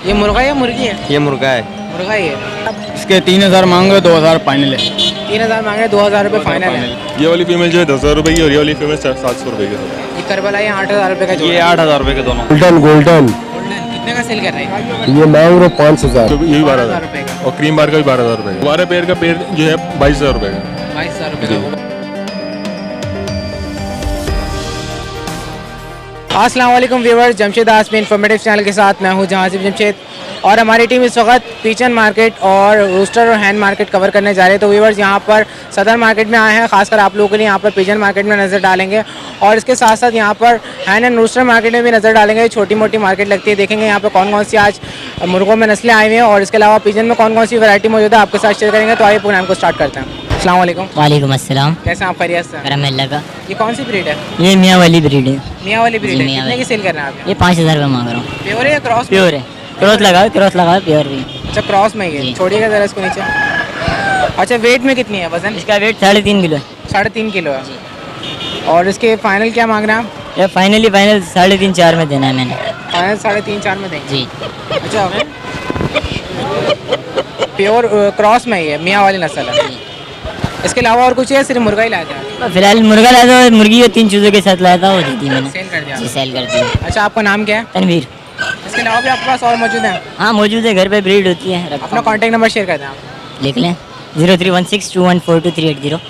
ये मुर्गा या मुर्गी है? ये मुर्गा है। मुर्गा ही है। इसके 3000 मांगे, 2000 फाइनल है। 3000 मांगे, 2000 रुपये फाइनल है। ये वाली फीमेल जो है 10,000 रुपये की और ये वाली फीमेल 700 रुपये की। ये करबला ये 8000 रुपये का जोड़ा ये है। 8000 रुपये के दोनों। गोल्डन गोल्डन कितने का सेल कर रहे हैं? ये मांग रहे 5000। तो ये भी 12,000 रुपये का। और क्रीम बार का भी 12,000 रुपये का। 12 पेयर का पेयर जो है 22,000 रुपये का। 22,000 रुपये का। अस्सलाम वालेकुम व्यूअर्स, जमशेद आसमी इन्फॉर्मेटिव चैनल के साथ मैं हूं जहां से जमशेद, और हमारी टीम इस वक्त पीचन मार्केट और रूस्टर और हैन मार्केट कवर करने जा रहे हैं। तो व्यूअर्स यहां पर सदर मार्केट में आए हैं, खासकर आप लोगों के लिए यहां पर पीचन मार्केट में नज़र डालेंगे और इसके साथ साथ यहां पर हैन एंड रूस्टर मार्केट में भी नज़र डालेंगे। छोटी मोटी मार्केट लगती है, देखेंगे यहाँ पर कौन कौन सी आज मुर्गों में नस्लें आई हुई हैं और इसके अलावा पीचन में कौन कौन सी वैरायटी मौजूद है आपके साथ शेयर करेंगे। तो आइए प्रोग्राम को स्टार्ट करते हैं। अस्सलाम वालेकुम। वालेकुम अस्सलाम। कैसे हैं आप? खैरियत से? करम अल्लाह का। ये कौन सी ब्रीड है? ये मियाँ वाली ब्रीड है। मियाँ वाली ब्रीड है। मियाँ कितने की वाली। सेल कर रहे हैं आप? ये 5000 रुपये मांग रहा हूँ। प्योर है या क्रॉस? प्योर है। क्रॉस लगाओ प्योर भी। अच्छा, क्रॉस में ही है। जी। छोड़िएगा जरा इसको नीचे। अच्छा, वेट में कितनी है वजन? इसका वेट 3.5 किलो है। 3.5 किलो है। और इसके फाइनल क्या मांग रहे हैं आप? ये फाइनल 3.5-4 में देना है मैंने। फाइनल 3.5-4 में देंगे। जी। अच्छा, प्योर क्रॉस में ही है, मियाँ वाली नस्ल है। इसके अलावा और कुछ है? सिर्फ मुर्गा ही लाया था? फिलहाल मुर्गा लाया था, मुर्गी और 3 चूज़ों के साथ लाया था, वो दी थी मैंने। सेल कर दिया? जी सेल कर दी। अच्छा, आपका नाम क्या है? तनवीर। इसके अलावा भी आपके पास और मौजूद है? हाँ मौजूद है, घर पे ब्रीड होती है। रखता अपना हूँ। कॉन्टैक्ट नंबर शेयर कर दें आप। लिख लें 0316214238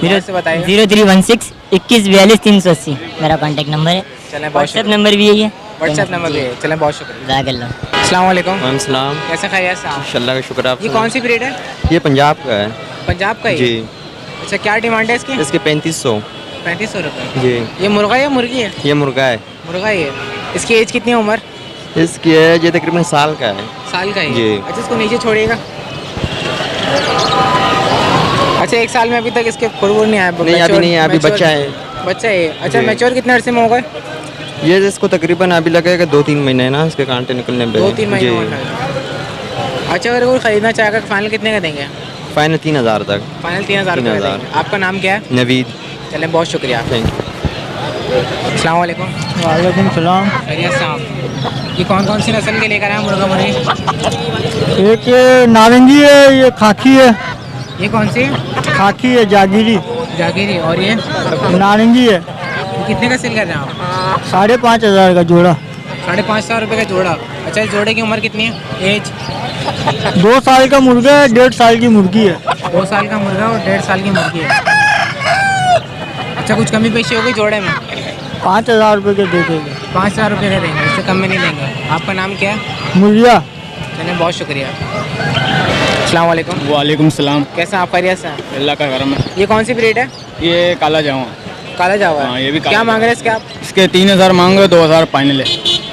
दोबारा से बताइए। 0316 2142 मेरा कॉन्टैक्ट नंबर है। चलें, बहुत व्हाट्सएप नंबर भी यही है। व्हाट्सएप नंबर भी है। चलें, बहुत शुक्रिया। जज़ाकल्लाह। अस्सलाम वालेकुम। सलाम। कैसे खैरियत से आप? अल्लाह का शुक्र। आप ये कौन सी ब्रीड है? ये पंजाब का है पंजाब का ही? जी। अच्छा, क्या डिमांड है इसकी? इसके 3500। 3500 रुपये। जी। ये मुर्गा या मुर्गी है? ये मुर्गा है। मुर्गा ही है। इसकी एज कितनी है? उम्र? इसकी है ये तकरीबन साल का है। साल का ही है? जी। अच्छा, इसको नीचे छोड़िएगा। अच्छा, 1 साल में अभी तक इसके खुरबुर नहीं आया? नहीं अभी नहीं है, अभी बच्चा है। बच्चा है। अच्छा, जी। मैच्योर कितने अरसे में होगा? ये इसको तकरीबन अभी लगेगा 2-3 महीने ना इसके कांटे निकलने पे। 2-3 महीने जी। होगा। अच्छा, अगर कोई खरीदना चाहेगा फाइनल कितने का देंगे? फाइनल 3000 तक। फाइनल 3000 रुपये का 3000। देंगे। आपका नाम क्या है? नवीद। चलें, बहुत शुक्रिया। Thank you. अस्सलाम वालेकुम। वालेकुम सलाम। खैरियत से आप? ये कौन कौन सी नस्ल के लेकर आए हैं मुर्गा मुर्गी? एक ये नारंगी है, ये खाकी है। ये कौन सी? खाकी है जागीरी। जागीरी। और ये नारंगी है। कितने का सेल कर रहे हैं आप? 5500 का जोड़ा। 550 रुपये का जोड़ा। अच्छा, इस जोड़े की उम्र कितनी है? एज? 2 साल का मुर्गा है, 1.5 साल की मुर्गी है। 2 साल का मुर्गा और 1.5 साल की मुर्गी है। अच्छा, कुछ कमी पेशी होगी जोड़े में? 5000 रुपये के दे देंगे। 5000 रुपये का देंगे, इससे कम में नहीं देंगे। आपका नाम क्या है? मुर्गिया। चलें, बहुत शुक्रिया। अस्सलाम वालेकुम। वालेकुम सलाम। कैसे हैं आप? खैरियत से हैं? अल्लाह का करम है। ये कौन सी ब्रीड है? ये काला जावा। काला जावा है? हाँ, ये भी काला क्या मांग रहे हैं जावा। इसके आप? इसके 3000 मांगे, 2000 फाइनल है।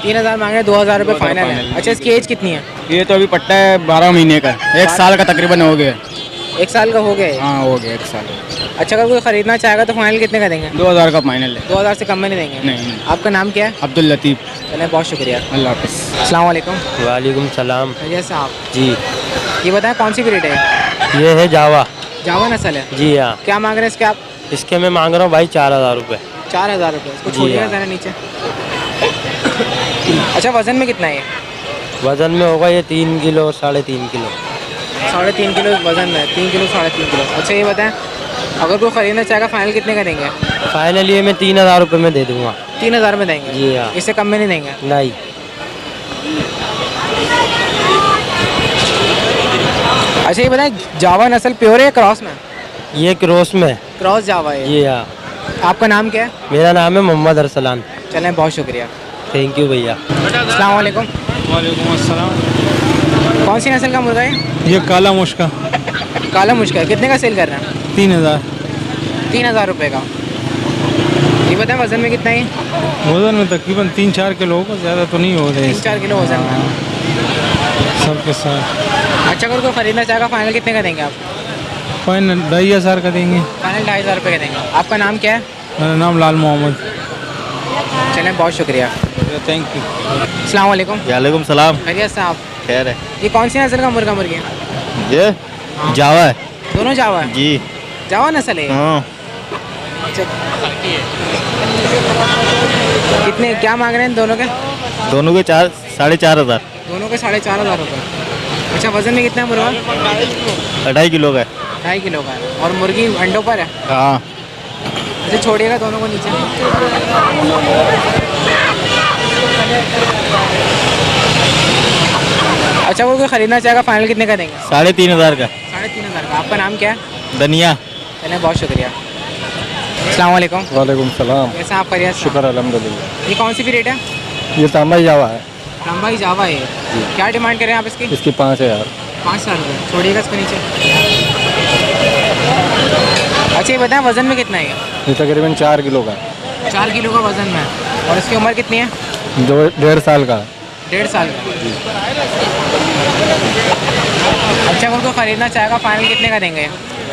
3000 मांग रहे हैं, 2000 रुपये 2000 फाइनल है। फाइनल है। अच्छा, इसकी एज कितनी है? ये तो अभी पट्टा है 12 महीने का, 1 साल का तकरीबन हो गया। 1 साल का हो गया है? हाँ हो गया 1 साल। अच्छा, अगर कोई खरीदना चाहेगा तो फाइनल कितने का देंगे? 2000 का फाइनल है। 2000 से कम में नहीं देंगे? नहीं। आपका नाम क्या है? अब्दुल लतीफ़। चलें, बहुत शुक्रिया। अल्लाह हाफ़िज़। अस्सलाम वालेकुम। वालेकुम सलाम। खैरियत से आप? जी। ये बताएं कौन सी ब्रीड है? ये है जावा। जावा नस्ल है? जी हाँ। क्या मांग रहे हैं इसके आप? इसके मैं मांग रहा हूँ भाई 4000 रुपये। 4000 रुपये। इसको जी छोड़िएगा हाँ। ज़रा नीचे। अच्छा, वज़न में कितना है ये? वजन में होगा ये 3 किलो और 3.5 किलो। 3.5 किलो वज़न में, 3 किलो 3.5 किलो। अच्छा, ये बताएं अगर कोई खरीदना चाहेगा फाइनल कितने का देंगे? फाइनल ये मैं 3000 रुपये में दे दूँगा। 3000 में देंगे? जी हाँ। इससे कम में नहीं देंगे? नहीं। अच्छा, ये बताएं जावा नस्ल प्योर है या क्रॉस में? ये क्रॉस में। क्रॉस जावा है? जी हाँ। आपका नाम क्या है? मेरा नाम है मोहम्मद अरसलान। चलें, बहुत शुक्रिया। थैंक यू भैया। अस्सलाम वालेकुम। वालेकुम अस्सलाम। कौन सी नस्ल का मुर्गा है? ये काला मुश्का। काला मुश्किल। कितने का सेल कर रहे हैं? 3000। 3000 रुपये का। ये बताएं वज़न में कितना है? वजन में तकरीबन 3-4 किलो होगा, ज़्यादा तो नहीं हो रहे 3-4 किलो वज़न में। सबके साथ। अच्छा, अगर कोई खरीदना चाहेगा फाइनल कितने का देंगे आप? फाइनल 2500 का देंगे। फाइनल 2500 रुपये का देंगे। आपका नाम क्या है? मेरा नाम लाल मोहम्मद। चलें, बहुत शुक्रिया। Thank you. अस्सलाम वालेकुम। वालेकुम सलाम। खैरियत से आप? खैर है। ये कौन सी नस्ल का मुर्गा मुर्गी है? ये जावा है। दोनों जावा है? जी। जावा नस्ल है? हाँ। अच्छा, कितने क्या मांग रहे हैं दोनों के? दोनों के 4 4,500। दोनों के 4,500 रुपये। अच्छा, वजन में कितना है मुर्गा? 2.5 किलो का है। 2.5 किलो का है। और मुर्गी अंडों पर है? हाँ। अच्छा, छोड़िएगा दोनों को नीचे। अच्छा, वो कोई ख़रीदना चाहेगा फाइनल कितने का देंगे? 3,500 का। 3,500 का। आपका नाम क्या है? धनिया। चलिए, बहुत शुक्रिया। अस्सलाम वालेकुम। वालेकुम सलाम। कैसे हैं आप? खैरियत से? शुक्र अल्हम्दुलिल्लाह। ये कौन सी ब्रीड है? ये तांबा जावा है। लंबाई जावा है। क्या डिमांड करें आप इसकी? इसकी 5,000। 5,000 रुपये। छोड़िएगा इसको नीचे। अच्छा, ये बताएं वज़न में कितना है ये? ये तकरीबन 4 किलो का है। 4 किलो का वज़न में है। और इसकी उम्र कितनी है? 1.5 साल का है। 1.5 साल का। अच्छा, वो तो ख़रीदना चाहेगा फाइनल कितने का देंगे?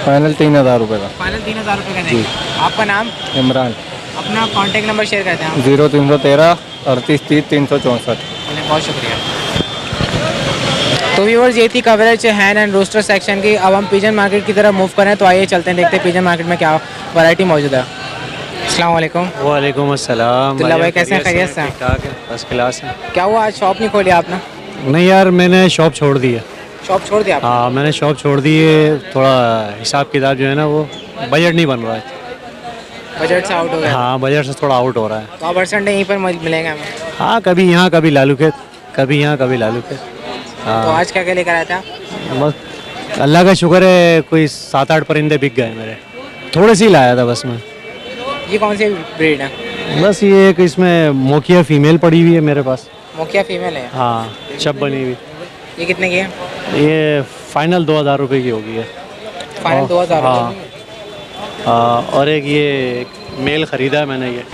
फाइनल 3,000 रुपये का। फाइनल 3,000 रुपये का देंगे। आपका नाम? इमरान। अपना कॉन्टैक्ट नंबर शेयर करते हैं आप। 0313 38 30 364। चलिए, बहुत शुक्रिया। तो व्यूअर्स, ये थी coverage hen and rooster section की। अब हम पिजन मार्केट की तरफ मूव करें, तो आइए चलते हैं, देखते हैं पिजन मार्केट में क्या वैरायटी मौजूद है। अस्सलाम वालेकुम। वालेकुम अस्सलाम। अब्दुल्ला भाई, कैसे हैं? खैरियत से? ठीक ठाक है, फर्स्ट क्लास है। क्या हुआ, आज शॉप नहीं खोली आपने? नहीं यार, मैंने शॉप छोड़ दी है। शॉप छोड़ दिया आपने? हाँ, मैंने शॉप छोड़ दी है। थोड़ा हिसाब किताब जो है ना, वो बजट नहीं बन रहा है। बजट से आउट हो गया? हाँ, बजट से थोड़ा आउट हो रहा है। तो आप हर संडे यहीं पर मिलेंगे हमें? हाँ, कभी यहाँ कभी लालू खेत, कभी यहाँ कभी लालू खेत। तो हाँ, आज क्या क्या लेकर आए थे आप? बस अल्लाह का शुक्र है, कोई 7-8 परिंदे बिक गए मेरे। थोड़े से ही लाया था बस मैं। ये कौन सी ब्रीड है? बस ये एक इसमें मोकिया फीमेल पड़ी हुई है मेरे पास। मोकिया फीमेल है? हाँ, चप बनी हुई। ये कितने की है? ये फाइनल 2,000 रुपये की होगी है। फाइनल 2,000? हाँ। और एक ये मेल ख़रीदा है मैंने ये।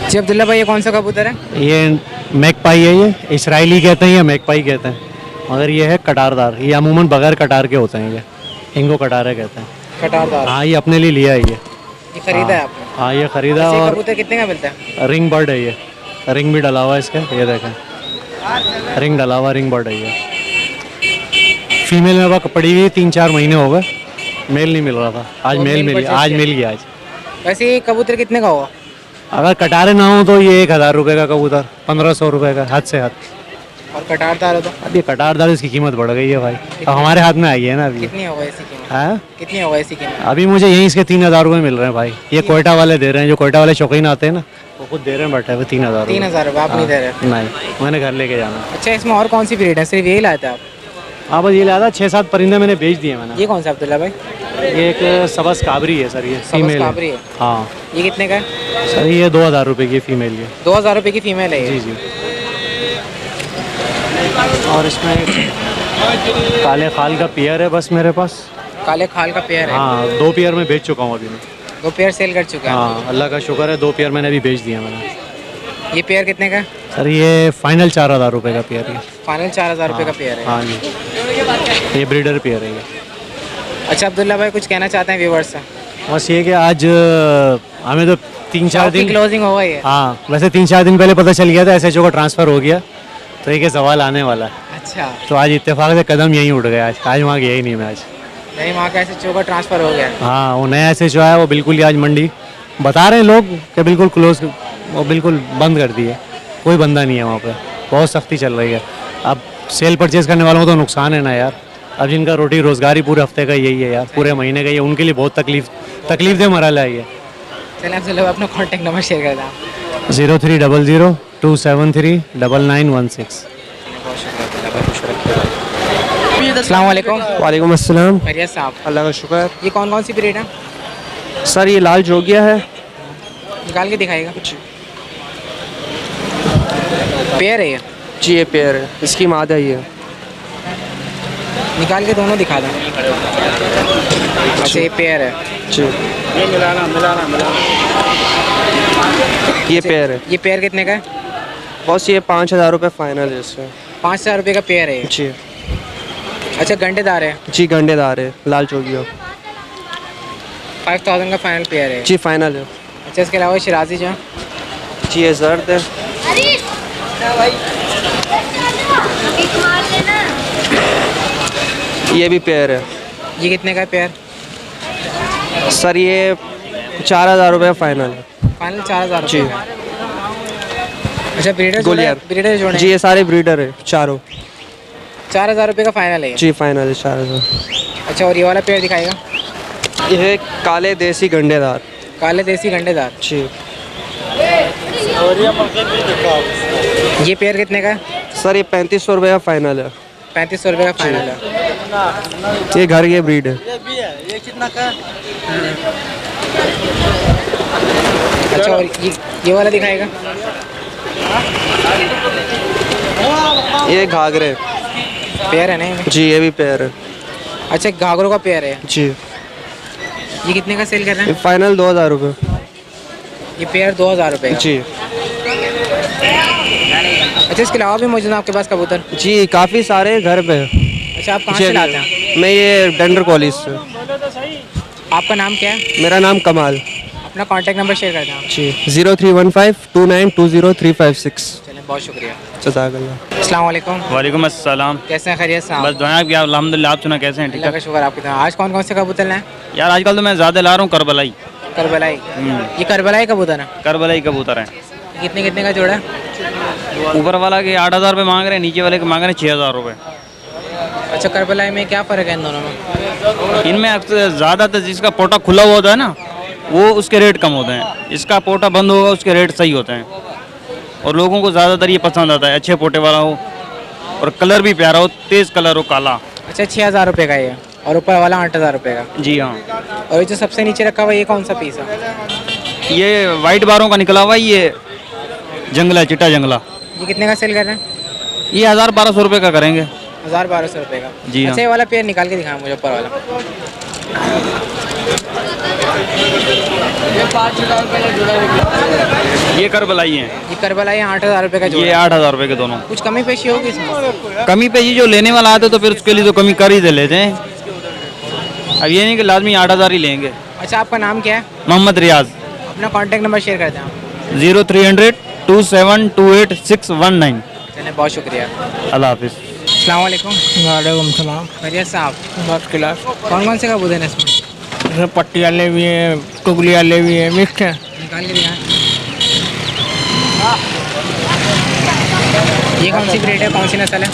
जी अब्दुल्ला भाई, ये कौन सा कबूतर है? ये मैकपाई है, ये इसराइली कहते हैं या मैकपाई कहते हैं, मगर ये है कटारदार। ये अमूमन बगैर कटार के होते हैं, ये इनको कटारे कहते हैं। कटारदार? हाँ, ये अपने लिए लिया है ये। खरीदा है आपने? हाँ, ये ख़रीदा। ऐसे और कबूतर कितने का मिलता है? रिंग बर्ड है ये, रिंग भी डला हुआ है इसका, ये देखें, रिंग डला हुआ रिंग बर्ड है ये। फीमेल में वह पड़ी हुई 3-4 महीने हो गए, मेल नहीं मिल रहा था। आज और मेल मेल मिल purchase आज किया? मिल गया आज। वैसे ये कबूतर कितने का होगा? अगर कटारे ना हो तो ये 1,000 रुपये का कबूतर, 1,500 रुपये का, हद से हद। और कटारदार हो तो? अब ये कटारदार, इसकी कीमत बढ़ गई है भाई, अब हमारे हाथ में आई है ना अभी। कितनी होगा इसकी कीमत? हाँ, कितनी होगा इसकी कीमत? अभी मुझे यहीं इसके 3,000 रुपये मिल रहे हैं भाई। ये कोयटा वाले दे रहे हैं, जो कोयटा वाले शौकीन आते हैं ना, वो खुद दे रहे हैं, बैठे हुए 3,000 रुपये। 3,000 रुपये आप नहीं दे रहे? नहीं, मैंने घर लेके जाना। अच्छा, इसमें और कौन सी ब्रीड है? सिर्फ यही लाए थे आप? हाँ, बस ये लाया 6-7 परिंदे मैंने बेच दिए मैंने। ये कौन सा अब्दुल्ला भाई? ये एक सबस काबरी है सर, ये फीमेल काबरी है। है? हाँ ये कितने का है? सर, ये 2,000 रुपये की फीमेल ये। 2,000 रुपये की फीमेल है ये? जी जी। और इसमें काले खाल का पेयर है बस मेरे पास। काले खाल का पेयर है? हाँ, 2 पेयर में बेच चुका हूँ अभी मैं। 2 पेयर सेल कर चुका है? हाँ, अल्लाह का शुक्र है, 2 पेयर मैंने अभी बेच दिया मैंने। ये पेयर कितने का है? सर, ये फाइनल 4,000 रुपये का पेयर है। फाइनल 4,000 रुपये का पेयर है? हाँ जी, ये ब्रीडर पेयर है ये। अच्छा अब्दुल्ला भाई, कुछ कहना चाहते हैं व्यूवर्स से? बस ये कि आज हमें तो 3-4 दिन क्लोजिंग होगा ये? हाँ, वैसे 3-4 दिन पहले पता चल गया था SHO का ट्रांसफ़र हो गया, तो एक सवाल आने वाला है। अच्छा, तो आज इत्तेफाक से कदम यहीं उठ गया। आज वहाँ गया ही नहीं मैं आज। नहीं, वहाँ का SHO का ट्रांसफ़र हो गया? हाँ, वो नया SHO आया, वो बिल्कुल ही आज मंडी बता रहे हैं लोग कि बिल्कुल क्लोज, वो बिल्कुल बंद कर दी है, कोई बंदा नहीं है वहाँ पे, बहुत सख्ती चल रही है। अब सेल परचेज़ करने वालों को तो नुकसान है ना यार। अब जिनका रोटी रोज़गार ही पूरे हफ्ते का यही है यार, पूरे महीने का, ये उनके लिए बहुत तकलीफ दे मरल है ये। चलिए अब्दुल्ला भाई, अपना कॉन्टैक्ट नंबर शेयर कर दें आप। 0300 273 9916। अस्सलाम वालेकुम। वालेकुम अस्सलाम। खैरियत से आप? अल्लाह का शुक्र। ये कौन कौन सी ब्रीड है? सर, ये लाल जोगिया है। निकाल के दिखाएगा? पेयर है ये? जी, ये पेयर है, इसकी मादा ही है। निकाल के दोनों दिखा दें। अच्छा, ये पेयर है? जी, ये पेयर है। ये पेयर कितने का है? बस ये 5,000 रुपये फाइनल है इसका। 5,000 रुपये का पेयर है ये? जी अच्छा, गंडेदार है? जी, गंडेदार है, लाल जोगिया। 5,000 का फाइनल पेयर है? जी, फाइनल है। अच्छा, इसके अलावा शिराजी जो है? जी, ये जर्द है। ये भी पेयर है। ये कितने का है पेयर? सर, ये 4,000 रुपये फाइनल है। फाइनल 4,000 जी। रुपये का? अच्छा ब्रीडर गोलियार। ब्रीडर जोड़े जी ये सारे ब्रीडर है चारों। 4,000 रुपये का फाइनल है ये। जी फाइनल है 4000। अच्छा और ये वाला पेयर दिखाएगा? ये काले देसी गंडेदार। काले देसी गंडेदार। जी ये पेयर कितने का है? सर ये 3500 रुपये का फाइनल है। 3500 रुपये का फाइनल है। ये घर की ब्रीड है। अच्छा और ये वाला दिखाएगा? ये घाघरे पेयर है ना ये? जी ये भी पेयर है। अच्छा घाघरों का पेयर है। जी ये कितने का सेल कर रहे ये हैं? फाइनल 2000 रुपये। ये पेयर 2000 रुपये का। जी अच्छा इसके अलावा भी मौजूद है आपके पास कबूतर? जी काफ़ी सारे घर पे है। अच्छा आप कहाँ से लाते हैं? मैं ये डेंडर कॉलेज से। आपका नाम क्या है? मेरा नाम कमाल। अपना कॉन्टैक्ट नंबर शेयर कर दें। जी 0315292036। चलें बहुत शुक्रिया। जज़ाकल्लाह। अस्सलाम वालेकुम। वालेकुम अस्सलाम। कैसे हैं? खैरियत से हैं? बस दुआ आप अल्हम्दुलिल्लाह। आप सुना कैसे हैं? ठीक अल्लाह का है शुक्र आपकी तरह। आज कौन कौन से कबूतर हैं? यार आजकल तो मैं ज़्यादा ला रहा हूँ करबलाई। करबलाई। ये करबलाई कबूतर है। करबलाई कबूतर हैं। कितने कितने का जोड़ा है? ऊपर वाला के 8000 रुपये मांग रहे हैं, नीचे वाले के मांग रहे हैं 6000 रुपये। अच्छा करबलाई में क्या फ़र्क है इन दोनों में? इनमें अक्सर ज़्यादातर जिसका पोटा खुला हुआ होता है ना वो उसके रेट कम होते हैं, इसका पोटा बंद होगा उसके रेट सही होते हैं। और लोगों को ज़्यादातर ये पसंद आता है, अच्छे पोटे वाला हो और कलर भी प्यारा हो, तेज़ कलर हो, काला। अच्छा 6000 रुपये का ये और ऊपर वाला 8000 रुपये का। जी हाँ। और ये जो सबसे नीचे रखा हुआ ये कौन सा पीस है? ये वाइट बारों का निकला हुआ है, ये जंगला चिट्टा जंगला। ये कितने का सेल कर रहे हैं? ये 1000-1200 रुपये का करेंगे। 1000-1200 रुपये का। जी हाँ। अच्छा ये वाला पेयर निकाल के दिखाएं मुझे ऊपर वाला। ये करबलाई हैं। ये करबलाई 8000 रुपये का ये जोड़ा। 8000 रुपये के दोनों। कुछ कमी पेशी होगी इसमें? कमी पे ये जो लेने वाला आता है तो फिर उसके लिए तो कमी कर ही दे लेते हैं। अब ये नहीं कि लाजमी 8000 ही लेंगे। अच्छा आपका नाम क्या है? मोहम्मद रियाज। अपना कॉन्टैक्ट नंबर शेयर कर दें आप। 0300-2728-619। चलिए बहुत शुक्रिया। अल्लाह हाफिज़। अस्सलाम वालेकुम। वालेकुम सलाम। खैरियत साहब। बस क्लास। कौन कौन से कबूतर हैं इसमें? इसमें पट्टी वाले भी हैं, टुकली वाले भी हैं, मिक्स हैं। निकाल के दिखाएं। ये कौन सी ब्रीड है, कौन सी नस्ल है?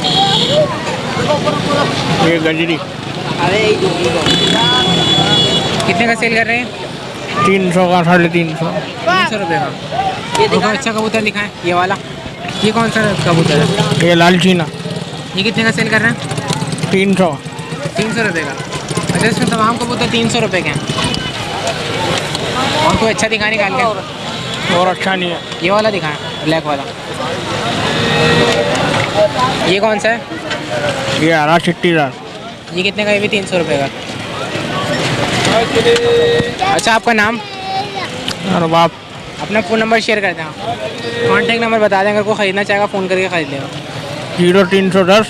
ये गजरी कितने का सेल कर रहे हैं? 300 का, 350। 300 रुपये का। देखो अच्छा कबूतर दिखाएं ये वाला। ये कौन सा कबूतर है? ये लाल चीना ये कितने का सेल कर रहे हैं? 300। 300 रुपये का। अच्छा इसमें तमाम कबूतर 300 रुपये के हैं। और कोई अच्छा दिखा निकाल के। और अच्छा नहीं है। ये वाला दिखाएं ब्लैक वाला। ये कौन सा है? ये हरा चिट्टीदार। ये कितने का? ये भी 300 रुपये का। अच्छा आपका नाम और बाप अपना फ़ोन नंबर शेयर कर दें आप। कॉन्टैक्ट नंबर बता दें, अगर कोई ख़रीदना चाहेगा फ़ोन करके ख़रीद लेगा। 0310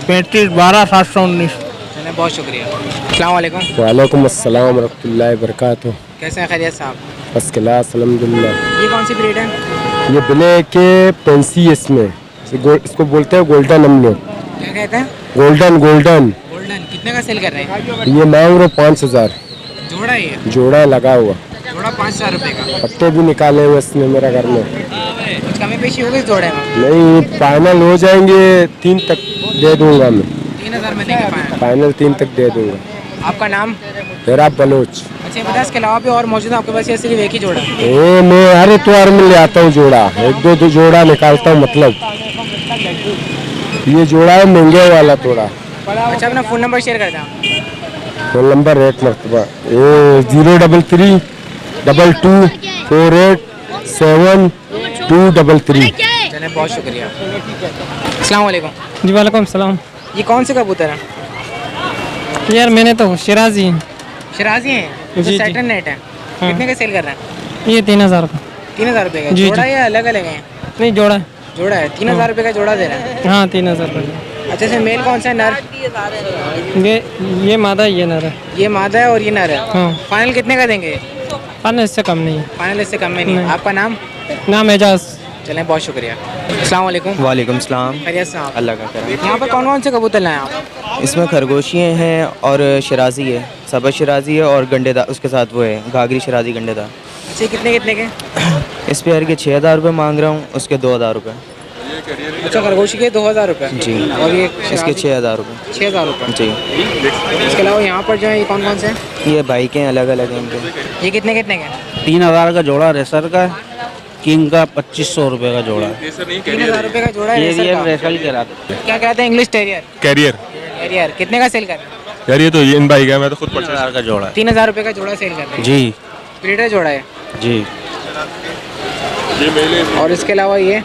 35 12 719। चलिए बहुत शुक्रिया। अस्सलाम वालेकुम। वालेकुम अस्सलाम वरहमतुल्लाहि वबरकातुहू। कैसे हैं? खैरियत साहब। फर्स्ट क्लास अल्हम्दुलिल्लाह। ये कौन सी ब्रीड है? ये ब्लैक के पेंसी इसमें इसको बोलते हैं गोल्डन हम लोग। क्या कहते हैं? Golden golden. गोल्डन। कितने का सेल कर रहे हैं? ये मांग रहे 5000 जोड़ा है ये? जोड़ा लगा हुआ। जोड़ा 5000 रुपये का। पत्ते भी निकाले हुए इसमें मेरा घर में। कुछ कमी पेशी होगी इस जोड़े में? नहीं फाइनल हो जाएंगे 3 तक दे दूंगा मैं। 3000 में देंगे फाइनल। फाइनल 3 तक दे दूंगा। आपका नाम? तेरा बलोच। अच्छा बता इसके अलावा भी और मौजूद है आपके पास या सिर्फ एक ही जोड़ा? मैं हर इतवार में ले आता हूँ जोड़ा, एक दो जोड़ा निकालता हूँ। मतलब ये जोड़ा है महंगे वाला थोड़ा। अच्छा अपना फ़ोन नंबर शेयर कर दें। फोन नंबर 1 मरतबा 033 22 48 7233। चलिए बहुत शुक्रिया। अस्सलाम वालेकुम। जी वालेकुम सलाम। ये कौन से कबूतर हैं? यार मैंने तो शिराजी शराजी हैं? जी, जी। सैटर्न नेट है। कितने का सेल कर रहे हैं? ये 3000 का। 3000 रुपये का जी, जोड़ा जी। या अलग अलग है? नहीं जोड़ा। जोड़ा है। 3000 रुपये का जोड़ा दे रहे हैं। हाँ 3000 का। अच्छा इसमें मेल कौन सा है? नर? ये मादा ये नर है। ये मादा है और ये नर है। हाँ फाइनल कितने का देंगे? फाइनल इससे कम नहीं है। फाइनल इससे कम में नहीं। नहीं। आपका नाम? नाम एजाज। चलें बहुत शुक्रिया। अस्सलाम वालेकुम। वालेकुम सलाम। खैरियत साहब। अल्लाह का करम। यहाँ पर कौन कौन से कबूतर लाए आप? इसमें खरगोशियाँ हैं और शराजी है, सबज शराजी है और गंडेदार उसके साथ वो है घाघरी शराजी गंडेदार। अच्छा कितने कितने के? इस पेयर के 6,000 रुपये मांग रहा हूँ, उसके 2,000 रुपये। अच्छा, खरगोशी के 2,000 रुपये जी। और ये इसके 6,000 रुपये। 6,000 रुपये। जी। इसके अलावा यहाँ पर जो है ये कौन कौन से हैं? ये बाइकें अलग अलग हैं इनके। ये कितने कितने के हैं? 3,000 का जोड़ा रेसर का, किंग का 2500 रुपये का जोड़ा है। 3,000 रुपये का जोड़ा है ये रेसर का। रेसल कहलाता है। क्या कहते हैं? English terrier. कैरियर टेरियर कितने का सेल कर रहे हैं? यार ये तो इन बाइक है, मैं तो खुद परचेज 3,000 का जोड़ा है। 3,000 रुपये का जोड़ा सेल कर रहे हैं। जी ब्रीडर जोड़ा है। जी। ये मेले और इसके अलावा ये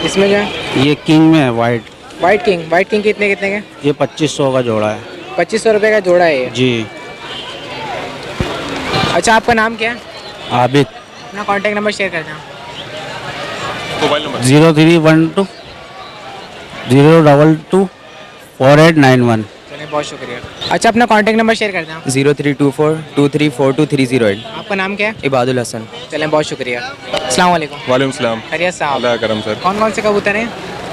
इसमें जो है ये किंग में है वाइट, वाइट किंग कितने कितने के? ये 2500 का जोड़ा है। 2500 रुपये का जोड़ा है ये। जी। अच्छा, आपका नाम क्या है? आबिद। अपना कॉन्टैक्ट नंबर शेयर कर दें। Mobile number 0312 022 4891। चलिए, बहुत शुक्रिया। अच्छा, अपना कॉन्टैक्ट नंबर शेयर कर दें। 03242342 आपका नाम क्या है? इबादुल हसन। चलें, बहुत शुक्रिया। अस्सलाम वालेकुम। वालेकुम सलाम। खैरियत साहब? अल्लाह करम सर। कौन कौन से कबूतर हैं?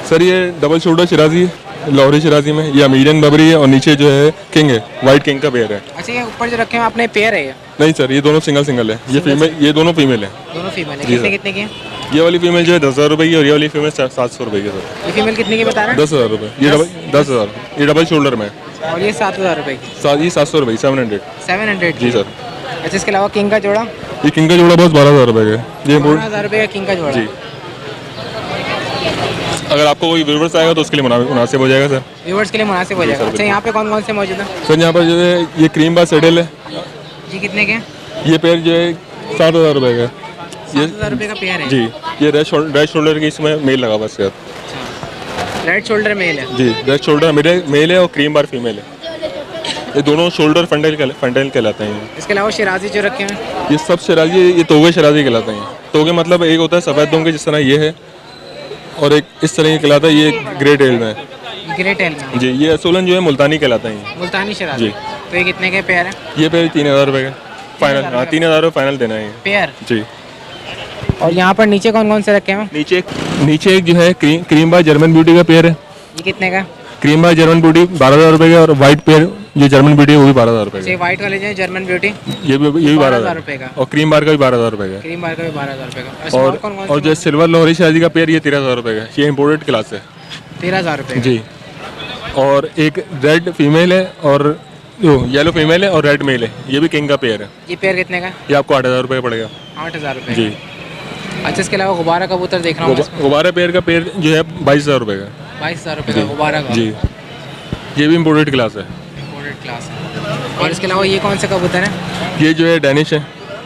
सर ये डबल शोल्डर शिराजी, लाहौरी शिराजी में, ये अमीरन बबरी है और नीचे जो है किंग है, वाइट किंग का पेयर है। अच्छा, ये ऊपर जो रखे हैं आपने पेयर है ये? नहीं सर, ये दोनों सिंगल सिंगल है। ये फीमेल, ये दोनों फीमेल है। दोनों फीमेल है। जी कितने सर। कितने की हैं? ये वाली फीमेल जो है 10,000 रुपये की और ये वाली फीमेल 700 रुपये की सर। ये फीमेल कितने की बता रहे हैं? 10,000 रुपये। ये डबल 10,000, ये डबल शोल्डर में है। और ये 7,000 रुपये की। ये 700 रुपये, 700। 700 जी सर। अच्छा, इसके अलावा किंग का जोड़ा? ये किंग का जोड़ा बस 12,000 रुपये का है। ये 12,000 रुपये का किंग का जोड़ा। जी। अगर आपको कोई व्यूवर्स आएगा तो उसके लिए मुनासिब हो जाएगा सर। व्यूवर्स के लिए मुनासिब हो जाएगा। अच्छा, यहाँ पे कौन कौन से मौजूद हैं? सर यहाँ पर जो है ये क्रीम बार सेडल है, जी कितने के हैं? ये पेयर जो है 7,000 रुपये का है। 7,000 रुपये का पेयर है। जी। ये रेड शोल्डर की इसमें मेल लगा हुआ है इसके साथ। रेड शोल्डर मेल है। जी, रेड शोल्डर मेल है और क्रीम बार फीमेल है। ये दोनों शोल्डर फंडेल कहलाते हैं। इसके अलावा शिराजी जो रखे हैं? ये सब शराजी, ये तोगे शराजी कहलाते हैं। तोगे मतलब एक होता है सफ़ेद दोंगे जिस तरह ये है, और एक इस तरह ये कहलाता है, ये ग्रे टेल में है। ग्रे टेल में? जी। ये असोलन जो है मुल्तानी कहलाते हैं। मुल्तानी शिराजी। जी। तो ये कितने के पेयर है? ये पेयर 3,000 रुपये का फाइनल। हाँ, 3,000 रुपये फाइनल देना है ये। पेयर। जी। और यहाँ पर नीचे कौन कौन से रखे हैं? नीचे एक जो है क्रीम बार जर्मन ब्यूटी का पेयर है। ये कितने का? क्रीम बार जर्मन ब्यूटी 12,000 रुपये का, और वाइट पेयर जो जर्मन ब्यूटी है वो भी 12,000 रुपये का। ये व्हाइट वाले जो है जर्मन ब्यूटी, ये भी 12,000 रुपये का। और क्रीम बार का भी 12,000 रुपये का। क्रीम बार का भी 12,000 रुपये का। और जो सिल्वर लाहौरी शादी का पेयर ये 13,000 रुपये का। ये इम्पोर्टेड क्लास है। 13,000 रुपये। जी। और एक रेड फीमेल है और येलो फीमेल है और रेड मेल है, ये भी किंग का पेयर है। ये पेयर कितने का? ये आपको 8,000 रुपये पड़ेगा। 8,000 रुपये। जी। अच्छा, इसके अलावा गुब्बारा कबूतर देख रहा हूँ। गुब्बारा पेयर का पेयर जो है 22,000 रुपये का। 22,000 रुपये का गुब्बारा का। जी। ये भी इम्पोर्टेड क्लास है। इम्पोर्टेड क्लास है। और इसके अलावा ये कौन से कबूतर हैं? ये जो है डैनिश है।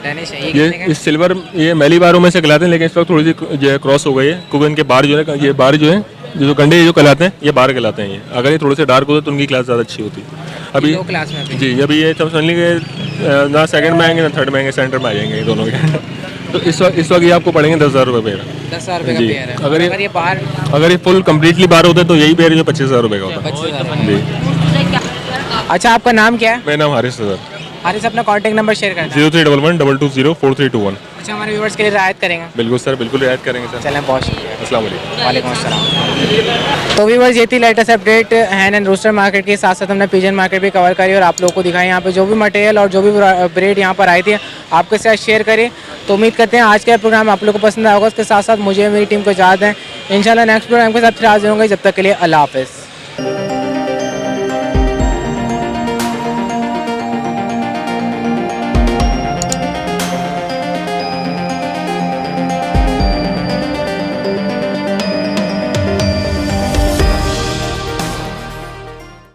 डैनिश है। ये ये कितने का? इस सिल्वर, ये मैली बारों में से कहलाते हैं, लेकिन इस वक्त थोड़ी सी जो है क्रॉस हो गई है, क्योंकि इनके बार जो है, ये बार जो है जो गंडे जो कहलाते हैं, ये बार कहलाते हैं। ये अगर ये थोड़े से डार्क होते तो उनकी क्लास ज़्यादा अच्छी होती। अभी लो क्लास में। जी, अभी ये सब समझ लीजिए ना सेकंड में आएंगे ना थर्ड में आएंगे, सेंटर में आ जाएंगे ये दोनों के। तो इस वक्त ये आपको पड़ेंगे 10,000 रुपये पेयर। 10,000 रुपये का जी। पेयर है। अगर ये बाहर अगर ये फुल कम्प्लीटली बार होते तो यही पेयर जो 25,000 रुपये का होता। 25,000। जी। अच्छा, आपका नाम क्या है? मेरा नाम हारिस है सर। हारिस, अपना कॉन्टैक्ट नंबर शेयर कर दें। 03112204 अच्छा, हमारे व्यूवर्स के लिए रियायत करेंगे? बिल्कुल सर, बिल्कुल रियायत करेंगे सर। चलें, बहुत शुक्रिया। अस्सलाम वालेकुम। वालेकुम अस्सलाम। तो व्यूवर्स, ये थी latest update hen and rooster market के साथ साथ हमने पिजन मार्केट भी कवर करी और आप लोगों को दिखाई यहाँ पे जो भी मटेरियल और जो भी ब्रेड यहाँ पर आई थी आपके साथ शेयर करी। तो उम्मीद करते हैं आज का प्रोग्राम आप लोगों को पसंद आया होगा। उसके साथ साथ मुझे मेरी टीम को इजाज़त है। इंशाल्लाह नेक्स्ट प्रोग्राम के साथ फिर हाजिर होंगे। जब तक के लिए अल्लाह हाफ़िज़।